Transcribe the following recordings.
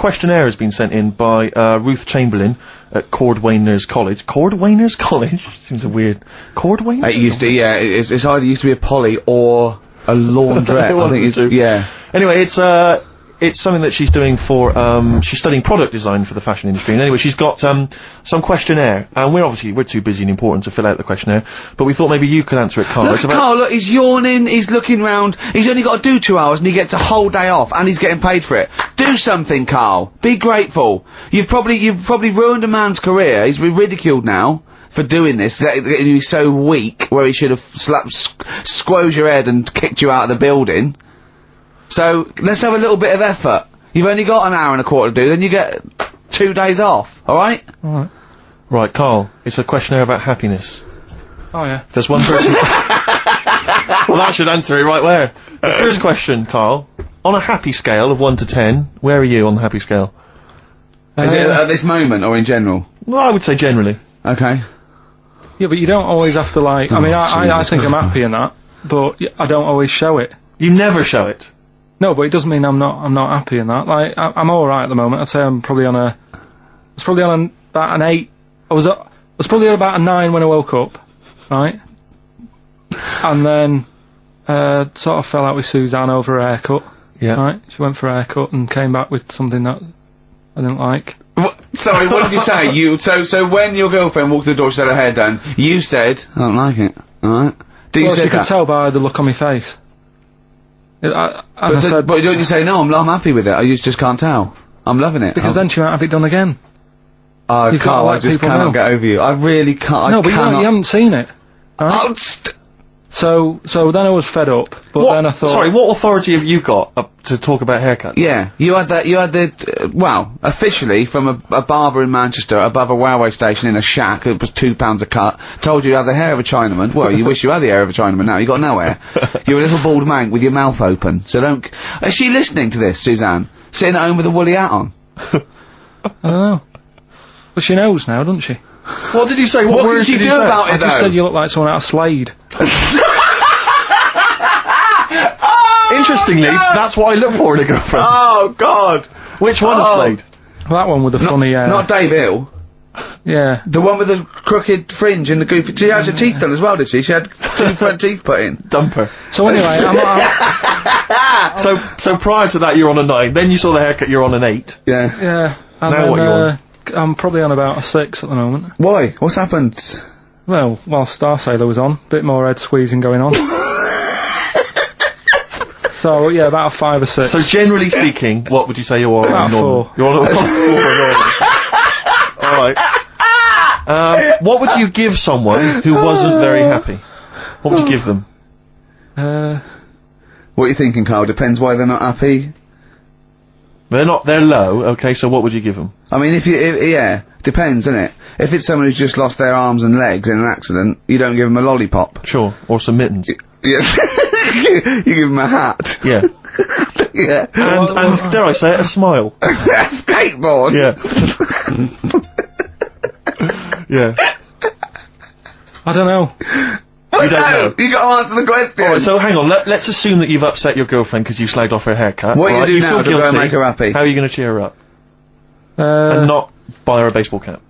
questionnaire has been sent in by Ruth Chamberlain at Cordwainers College. Cordwainers College? Seems a weird... Cordwainers? It used to, yeah. It's either used to be a poly or a laundrette. I think it's... Yeah. Anyway, it's something that she's doing for, she's studying product design for the fashion industry. And anyway, she's got, some questionnaire. And we're too busy and important to fill out the questionnaire. But we thought maybe you could answer it, Karl. Karl, look, he's yawning, he's looking round, he's only got to do 2 hours and he gets a whole day off and he's getting paid for it. Do something, Karl. Be grateful. You've probably ruined a man's career. He's been ridiculed now for doing this. He's so weak, where he should have squoze your head and kicked you out of the building. So, let's have a little bit of effort. You've only got an hour and a quarter to do, then you get 2 days off, alright? Alright. Right, Karl, it's a questionnaire about happiness. Oh, yeah. If there's one person... Well, that should answer it right where. The first question, Karl. On a happy scale of 1 to 10, where are you on the happy scale? Is it at this moment, or in general? Well, I would say generally. Okay. Yeah, but you don't always have to, like... I mean, I think I'm happy in that, but I don't always show it. You never show it? No, but it doesn't mean I'm not happy in that. Like, I'm alright at the moment. I'd say I'm probably on about an 8. I was probably on about a 9 when I woke up, right? And then, sort of fell out with Suzanne over her haircut. Yeah. Right? She went for a haircut and came back with something that I didn't like. Sorry, what did you say? So when your girlfriend walked to the door, she had her hair done, you said, I don't like it, alright? She could tell by the look on my face. But don't you say, no, I'm happy with it, I just can't tell. I'm loving it. Because then she won't have it done again. Oh, Karl, I just cannot get over you. I really can't. No, but you haven't seen it. Right? Oh, so then I was fed up, but then I thought... Sorry, what authority have you got to talk about haircuts? Yeah, you had well, officially from a barber in Manchester above a railway station in a shack, it was £2 a cut, told you to have the hair of a Chinaman. Well, you wish you had the hair of a Chinaman now, you got no hair. You're a little bald mank with your mouth open, so don't... Is she listening to this, Suzanne? Sitting at home with a woolly hat on? I don't know. Well, she knows now, doesn't she? What did you say? What did she do about it, though? I just said you look like someone out of Slade. Interestingly, that's what I look for in a girlfriend. Oh, God! Which one is Slade? Well, that one with the funny... Not Dave Hill. Yeah. The one with the crooked fringe and the goofy... She had her teeth done as well, did she? She had 2 front teeth put in. Dumper. So anyway, So prior to that, you're on a 9. Then you saw the haircut, you're on an 8. Yeah. Yeah. And now what are you on? I'm probably on about a 6 at the moment. Why? What's happened? Well, while Star Sailor was on, bit more head squeezing going on. So, yeah, about a 5 or 6. So, generally speaking, what would you say you are? About 4. You're on a 4. Alright. What would you give someone who wasn't very happy? What would you give them? What are you thinking, Karl? Depends why they're not happy. They're low, okay, so what would you give them? I mean, yeah, depends, innit? If it's someone who's just lost their arms and legs in an accident, you don't give them a lollipop. Sure, or some mittens. Yeah. You give them a hat. Yeah. Yeah. And dare I say it, a smile. A skateboard. Yeah. Yeah. I don't know. You don't know. You got to answer the question. Alright, so hang on, let's assume that you've upset your girlfriend because you slagged off her haircut. What are you going to do now to go and make her happy? How are you going to cheer her up? And not buy her a baseball cap.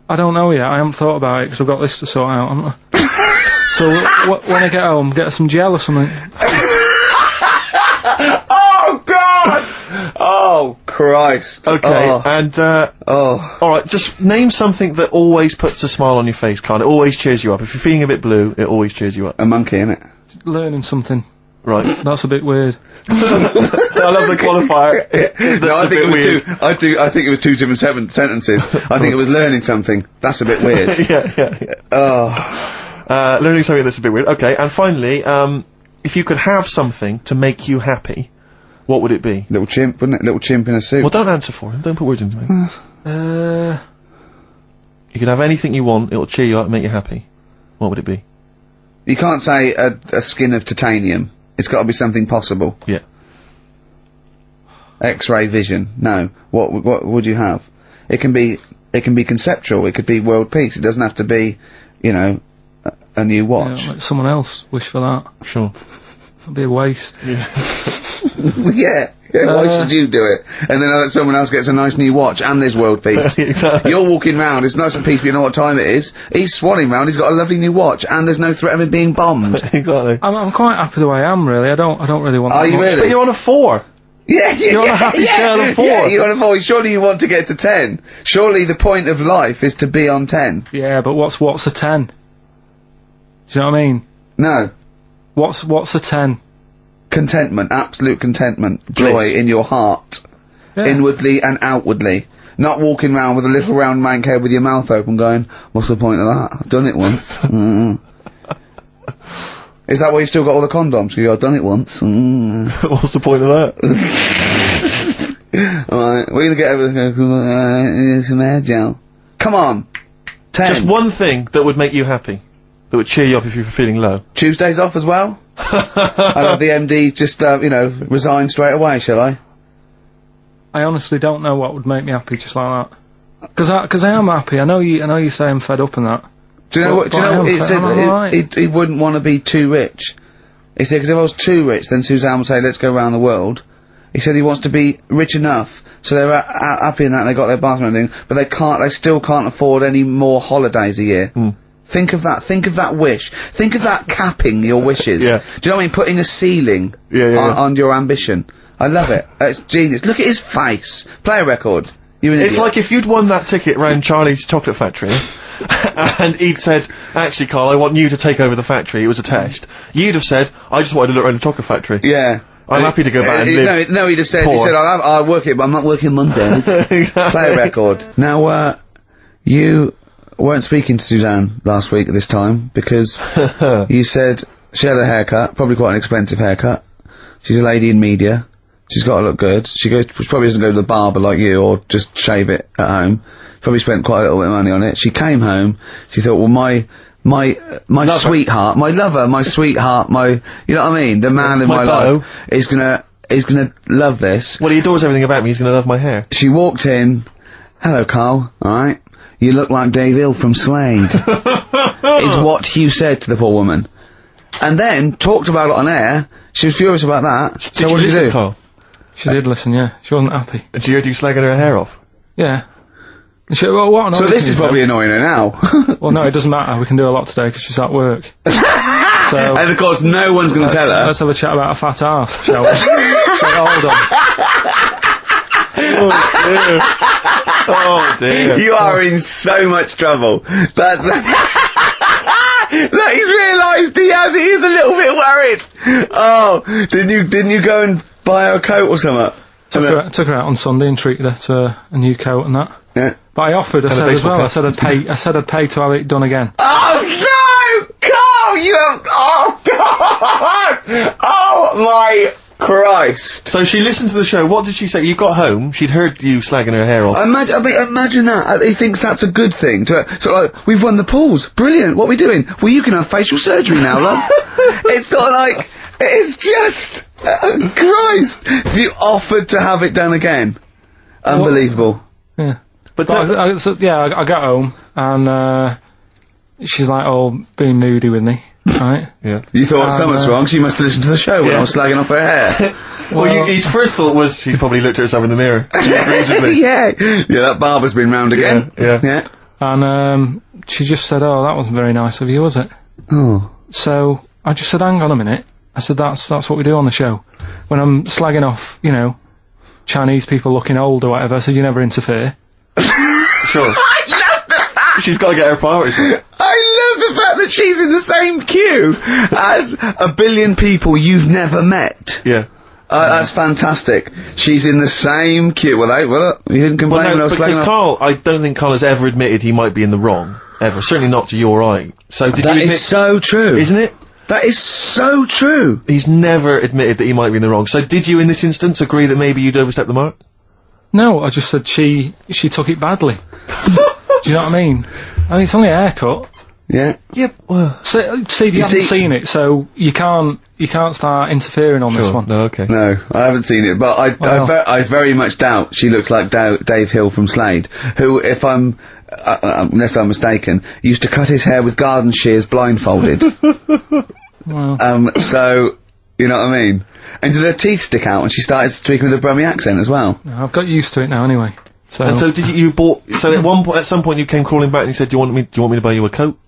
I don't know yet, I haven't thought about it because I've got this to sort out, haven't I? So when I get home, get her some gel or something. Oh, God! Oh, Christ. Okay, and, alright, just name something that always puts a smile on your face, Karl. It always cheers you up. If you're feeling a bit blue, it always cheers you up. A monkey, innit? Learning something. Right. That's a bit weird. I love the qualifier. That's a bit weird. I think it was 2 different sentences. I think it was learning something. That's a bit weird. Yeah. Oh. Learning something that's a bit weird. Okay, and finally, if you could have something to make you happy, what would it be? Little chimp, wouldn't it? Little chimp in a suit. Well, don't answer for him. Don't put words into me. You can have anything you want, it'll cheer you up and make you happy. What would it be? You can't say a skin of titanium. It's got to be something possible. Yeah. X-ray vision. No. What would you have? It can be conceptual. It could be world peace. It doesn't have to be, you know, a new watch. Yeah, let someone else wish for that. Sure. It'd be a waste. Yeah. Yeah, why should you do it? And then someone else gets a nice new watch and there's world peace. Exactly. You're walking round, it's nice and peaceful, you know what time it is. He's swanning round, he's got a lovely new watch and there's no threat of him being bombed. Exactly. I'm quite happy the way I am, really. I don't really want Are that you much. really? But you're on a 4. Yeah, You're on a happy scale of 4. Yeah, you're on a 4. Surely you want to get to 10. Surely the point of life is to be on 10. Yeah, but what's a 10? Do you know what I mean? No. What's a 10? Contentment, absolute contentment, joy Bliss. in your heart, Yeah. inwardly and outwardly. Not walking around with a little round mank head with your mouth open going, what's the point of that? I've done it once. Is that why you've still got all the condoms? 'Cause I've done it once. What's the point of that? Alright, we're gonna get over some hair gel. Come on! 10. Just one thing that would make you happy. That would cheer you up if you were feeling low. Tuesdays off as well? I'll have the MD just, resign straight away, shall I? I honestly don't know what would make me happy just like that. Because I am happy. I know you say I'm fed up and that. Do you know what? Do you But I know? am He fed- said I'm alright. he wouldn't want to be too rich. He said because if I was too rich, then Suzanne would say, "Let's go around the world." He said he wants to be rich enough so they're happy in that they got their bathroom and everything, but they still can't afford any more holidays a year. Think of that. Think of that wish. Think of that capping your wishes. Yeah. Do you know what I mean? Putting a ceiling on your ambition. I love it. It's genius. Look at his face. Play a record. You're an It's idiot. like if you'd won that ticket round Charlie's Chocolate Factory, and he'd said, actually, Karl, I want you to take over the factory, it was a test. You'd have said, I just wanted to look around the chocolate factory. Yeah. I'm happy to go back and live. No, he'd have said, poor. he said, I'll work it, but I'm not working Mondays. Exactly. Play a record. Now, you weren't speaking to Suzanne last week at this time, because you said she had a haircut, probably quite an expensive haircut. She's a lady in media. She's got to look good. She probably doesn't go to the barber like you, or just shave it at home. Probably spent quite a little bit of money on it. She came home, she thought, well, my sweetheart, my lover, my sweetheart, you know what I mean? The man in my life is gonna love this. Well, he adores everything about me, he's gonna love my hair. She walked in, hello Karl, alright? You look like Dave Hill from Slade. Is what you said to the poor woman. And then, talked about it on air, she was furious about that. So what did you do? Karl? She did listen, yeah. She wasn't happy. Did you hear you slagging her hair off? Yeah. What So this is probably annoying her now. Well, no, it doesn't matter. We can do a lot today because she's at work. So And of course no one's going to tell her. let's have a chat about a fat arse, shall we? Hold on. Oh dear. You are in so much trouble. That's... Look, he's realised he is a little bit worried. Oh, didn't you go and buy her a coat or something? Took her out on Sunday and treated her to a new coat and that. Yeah. But I offered, I And a said as baseball well, cap. I said I'd pay to have it done again. Oh no! Karl, you have... Oh God! Oh my Christ! So she listened to the show, what did she say? You got home, she'd heard you slagging her hair off. Imagine that. He thinks that's a good thing. Sort of like, we've won the pools. Brilliant. What are we doing? Well, you can have facial surgery now, love. It's sort of like, it's just, Christ. You offered to have it done again. Unbelievable. Yeah. But I got home and she's like all being moody with me, right? yeah. You thought something's wrong, so you must have listened to the show when I was slagging off her hair. Well, his first thought was she's probably looked at herself in the mirror. She agrees with me. Yeah, that barber's been round again. Yeah. And she just said, "Oh, that wasn't very nice of you, was it?" Oh. So I just said, "Hang on a minute." I said, "That's what we do on the show. When I'm slagging off, Chinese people looking old or whatever." I said, "You never interfere." Sure. I love the fact. She's got to get her priorities right. I love the fact that she's in the same queue as a billion people you've never met. Yeah. That's fantastic. She's in the same queue. Well, you didn't complain when I was because slagging off. Karl, I don't think Karl has ever admitted he might be in the wrong. Ever. Certainly not to your eye. So did That you admit... is so true. Isn't it? That is so true. He's never admitted that he might be in the wrong. So did you, in this instance, agree that maybe you'd overstepped the mark? No, I just said she took it badly. Do you know what I mean? It's only a haircut. Yeah. Yeah, well... See, you haven't seen it, so you can't start interfering on this one. No, okay. No, I haven't seen it, but I very much doubt she looks like Dave Hill from Slade, who, if I'm, unless I'm mistaken, used to cut his hair with garden shears blindfolded. Well, So, You know what I mean? And did her teeth stick out when she started speaking with a Brummie accent as well? I've got used to it now anyway. So. And so did you bought? So at some point you came crawling back and you said, "Do you want me to buy you a coat?"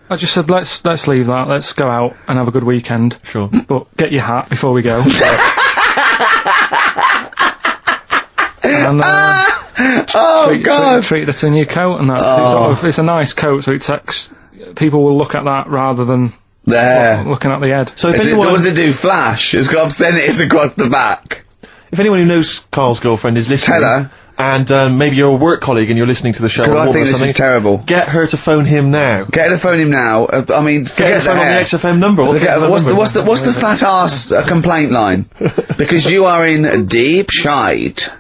I just said, let's leave that. Let's go out and have a good weekend. Sure. But get your hat before we go. And, treated her to a new coat and that. It's a nice coat, so people will look at that rather than looking at the head. So what does it do? Flash? It's got obscenities across the back. If anyone who knows Karl's girlfriend is listening, tell her. And maybe you're a work colleague and you're listening to the show. Because I think this is terrible. Get her to phone him now. Get her to phone him now. I mean, forget the phone on the XFM number. What's the fat ass complaint line? Because you are in deep shite.